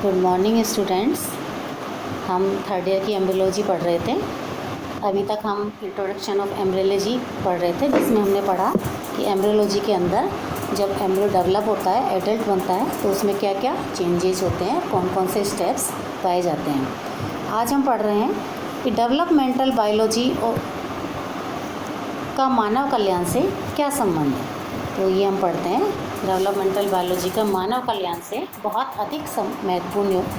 Good morning students. हम third year की embryology पढ़ रहे थे। अभी तक हम इंट्रोडक्शन ऑफ एम्ब्रियोलॉजी पढ़ रहे थे, जिसमें हमने पढ़ा कि एम्ब्रियोलॉजी के अंदर जब एम्ब्रियो डेवलप होता है, एडल्ट बनता है, तो उसमें क्या क्या चेंजेस होते हैं, कौन कौन से स्टेप्स पाए जाते हैं। आज हम पढ़ रहे हैं कि डेवलपमेंटल बायोलॉजी का मानव कल्याण से क्या संबंध है। तो ये हम पढ़ते हैं, डेवलपमेंटल बायोलॉजी का मानव कल्याण से बहुत अधिक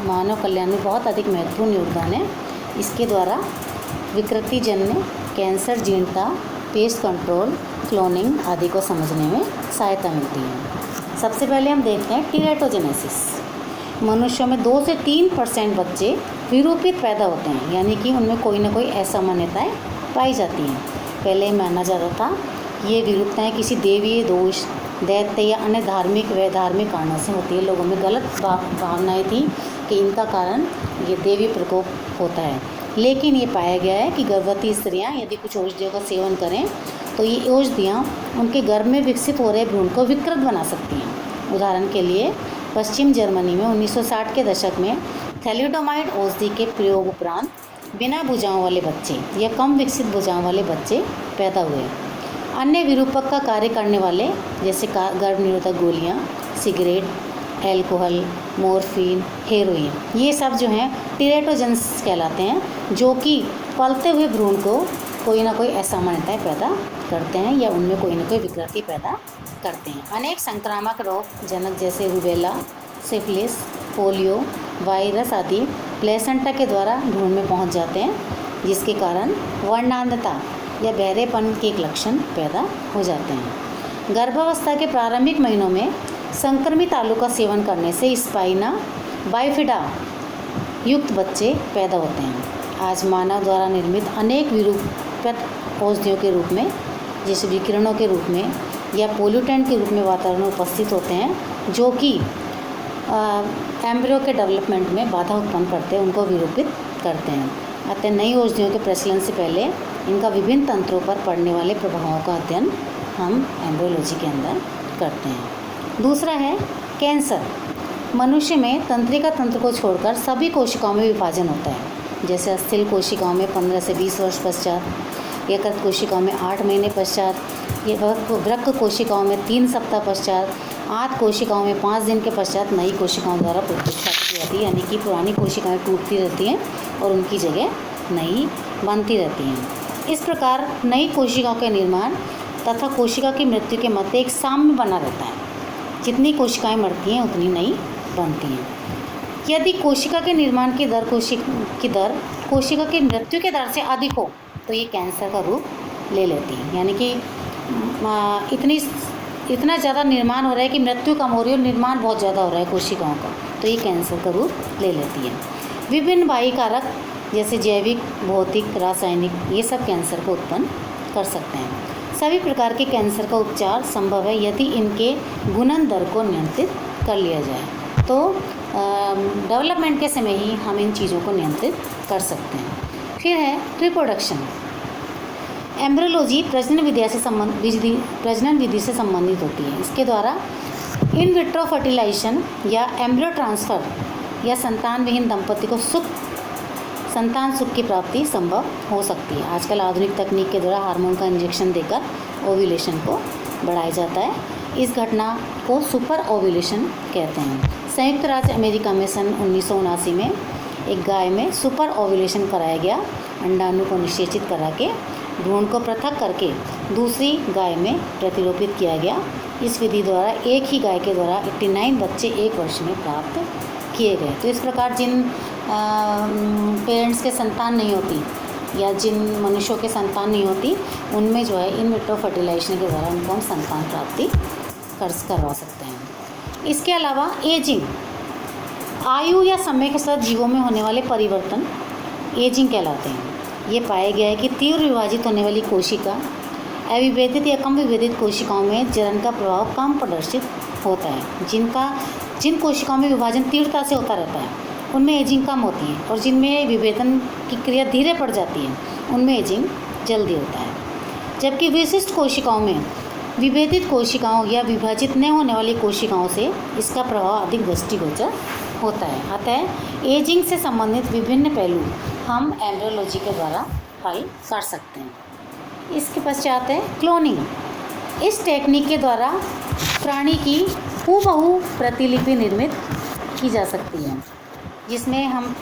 मानव कल्याण में बहुत अधिक महत्वपूर्ण योगदान है। इसके द्वारा विकृति जन्य, कैंसर, जीर्णता, पेस्ट कंट्रोल, क्लोनिंग आदि को समझने में सहायता मिलती है। सबसे पहले हम देखते हैं टीरेटोजेनेसिस। मनुष्यों में 2 से 3% बच्चे विरूपित पैदा होते हैं, यानी कि उनमें कोई ना कोई असामान्यताएँ पाई जाती हैं। पहले माना जाता था ये विरूपताएँ किसी देवीय दोष, दैत्य या अन्य धार्मिक वैधार्मिक कारणों से होती है। लोगों में गलत भावनाएँ थी कि इनका कारण ये देवी प्रकोप होता है। लेकिन ये पाया गया है कि गर्भवती स्त्रियां यदि कुछ औषधियों का सेवन करें तो ये औषधियाँ उनके गर्भ में विकसित हो रहे भ्रूण को विकृत बना सकती हैं। उदाहरण के लिए पश्चिम जर्मनी में 1960 के दशक में थैलिडोमाइड औषधि के प्रयोग उपरांत बिना भुजाओं वाले बच्चे या कम विकसित भुजाओं वाले बच्चे पैदा हुए। अन्य विरूपक का कार्य करने वाले जैसे गर्भ निरोधक गोलियाँ, सिगरेट, एल्कोहल, मॉर्फिन, हेरोइन, ये सब जो हैं टीरेटोजेंस कहलाते हैं, जो कि पलते हुए भ्रूण को कोई ना कोई असामान्यताएँ पैदा करते हैं या उनमें कोई ना कोई विकृति पैदा करते हैं। अनेक संक्रामक रोग जनक जैसे रूबेला, सिफिलिस, पोलियो, वायरस आदि प्लेसेंटा के द्वारा भ्रूण में पहुंच जाते हैं, जिसके कारण वर्णांधता या बहरेपन के एक लक्षण पैदा हो जाते हैं। गर्भावस्था के प्रारंभिक महीनों में संक्रमित आलू का सेवन करने से स्पाइना बाइफिडा युक्त बच्चे पैदा होते हैं। आज मानव द्वारा निर्मित अनेक विरूपक औषधियों के रूप में, जैसे विकिरणों के रूप में या पोल्यूटेंट के रूप में वातावरण में उपस्थित होते हैं, जो कि एम्ब्रियो के डेवलपमेंट में बाधा उत्पन्न करते हैं, उनको विरूपित करते हैं। अतः नई औषधियों के प्रचलन से पहले इनका विभिन्न तंत्रों पर पड़ने वाले प्रभावों का अध्ययन हम एम्ब्रियोलॉजी के अंदर करते हैं। दूसरा है कैंसर। मनुष्य में तंत्रिका तंत्र को छोड़कर सभी कोशिकाओं में विभाजन होता है। जैसे अस्थिल कोशिकाओं में 15 से 20 वर्ष पश्चात, यकृत कोशिकाओं में 8 महीने पश्चात, वृक्क कोशिकाओं में 3 सप्ताह पश्चात, आंत कोशिकाओं में 5 दिन के पश्चात नई कोशिकाओं द्वारा प्रतिस्थापित की जाती है, यानी कि पुरानी कोशिकाएं टूटती रहती हैं और उनकी जगह नई बनती रहती हैं। इस प्रकार नई कोशिकाओं का निर्माण तथा कोशिका की मृत्यु के मध्य एक साम्य बना रहता है। जितनी कोशिकाएं मरती हैं उतनी नई बनती हैं। यदि कोशिका के निर्माण की दर कोशिका की मृत्यु के दर से अधिक हो तो ये कैंसर का रूप ले लेती है, यानी कि इतना ज़्यादा निर्माण हो रहा है कि मृत्यु कम हो रही है और निर्माण बहुत ज़्यादा हो रहा है कोशिकाओं का, तो ये कैंसर का रूप ले लेती है। विभिन्न बाह्य कारक जैसे जैविक, भौतिक, रासायनिक, ये सब कैंसर को उत्पन्न कर सकते हैं। सभी प्रकार के कैंसर का उपचार संभव है यदि इनके गुणन दर को नियंत्रित कर लिया जाए। तो डेवलपमेंट के समय ही हम इन चीज़ों को नियंत्रित कर सकते हैं। फिर है रिप्रोडक्शन। एम्ब्रियोलॉजी प्रजनन विधि से संबंधित होती है। इसके द्वारा इन विट्रो फर्टिलाइजेशन या एम्ब्रियो ट्रांसफ़र या संतान विहीन दंपति को संतान सुख की प्राप्ति संभव हो सकती है। आजकल आधुनिक तकनीक के द्वारा हार्मोन का इंजेक्शन देकर ओव्यूलेशन को बढ़ाया जाता है। इस घटना को सुपर ओव्यूलेशन कहते हैं। संयुक्त राज्य अमेरिका में सन 1979 में एक गाय में सुपर ओव्यूलेशन कराया गया। अंडाणु को निषेचित करा के भ्रूण को पृथक करके दूसरी गाय में प्रतिरोपित किया गया। इस विधि द्वारा एक ही गाय के द्वारा 89 बच्चे 1 वर्ष में प्राप्त किए गए। तो इस प्रकार जिन पेरेंट्स के संतान नहीं होती या जिन मनुष्यों के संतान नहीं होती, उनमें जो है इन विट्रो फर्टिलाइजेशन के द्वारा उनको हम संतान प्राप्ति करवा सकते हैं। इसके अलावा एजिंग, आयु या समय के साथ जीवों में होने वाले परिवर्तन एजिंग कहलाते हैं। ये पाया गया है कि तीव्र विभाजित होने वाली कोशिका अविभेदित या कम विभेदित कोशिकाओं में जलन का प्रभाव कम प्रदर्शित होता है। जिन कोशिकाओं में विभाजन तीव्रता से होता रहता है उनमें एजिंग कम होती है, और जिनमें विभेदन की क्रिया धीरे पड़ जाती है उनमें एजिंग जल्दी होता है। जबकि विशिष्ट कोशिकाओं में विभेदित कोशिकाओं या विभाजित न होने वाली कोशिकाओं से इसका प्रभाव अधिक दृष्टिगोचर होता है। अतः एजिंग से संबंधित विभिन्न पहलू हम एम्ब्रियोलॉजी के द्वारा हल कर सकते हैं। इसके पश्चात है क्लोनिंग। इस टेक्निक के द्वारा प्राणी की हूबहू प्रतिलिपि निर्मित की जा सकती है, जिसमें हम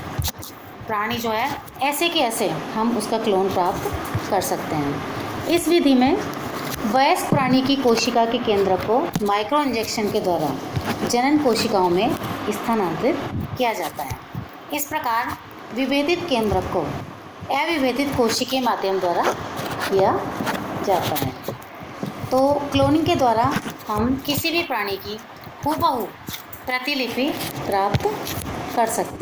प्राणी जो है ऐसे के ऐसे हम उसका क्लोन प्राप्त कर सकते हैं। इस विधि में वयस्क प्राणी की कोशिका के केंद्र को माइक्रो इंजेक्शन के द्वारा जनन कोशिकाओं में स्थानांतरित किया जाता है। इस प्रकार विभेदित केंद्रक को अविभेदित कोशिकीय माध्यम द्वारा किया जाता है। तो क्लोनिंग के द्वारा हम किसी भी प्राणी की हूबहू प्रतिलिपि प्राप्त कर सकते हैं।